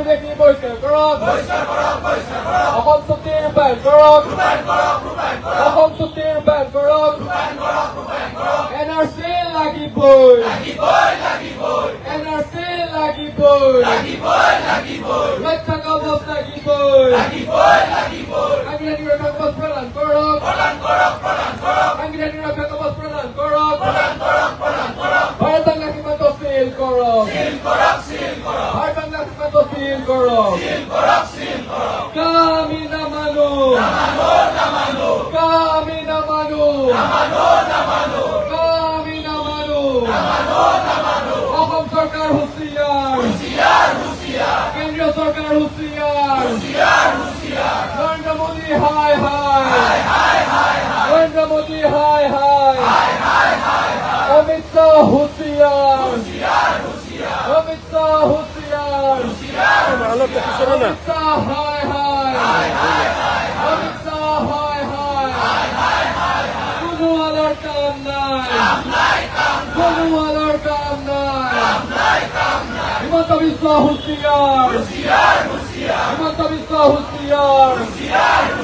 দেখি বহিষ্কাৰ কৰক অসম চুক্তি ৰূপায়ণ কৰক অসম চুক্তি ৰূপায়ণ কৰক NRC লাগিবই NRC লাগিবই ৰক্ষা কবচ লাগিবই সাংবিধানিক ৰক্ষা কবচ প্ৰদান কৰক সাংবিধানিক ৰক্ষা কবচ প্ৰদান কৰক ভাৰত বাংলা সীমান্ত চিল কৰক ভাৰত বাংলা সীমান্ত চিল কৰক আমি নামানো আমি নামানো আমি নামানো অসম চৰকাৰ হুঁচিয়াৰ কেন্দ্ৰীয় চৰকাৰ হুঁচিয়াৰ নৰেন্দ্ৰ মোদী হাই নৰেন্দ্ৰ মোদী হাই অমিত শ্বাহ হুঁচিয়াৰ অমিত শ্বাহ হুঁচিয়াৰ অমিত শ্বাহ হাই অমিত শ্বাহ হাই কোনো আলৰ কাম নাই কোনো আলৰ কাম নাই হিমন্ত বিশ্ব হুঁচিয়াৰ হিমন্ত বিশ্ব হুঁচিয়াৰ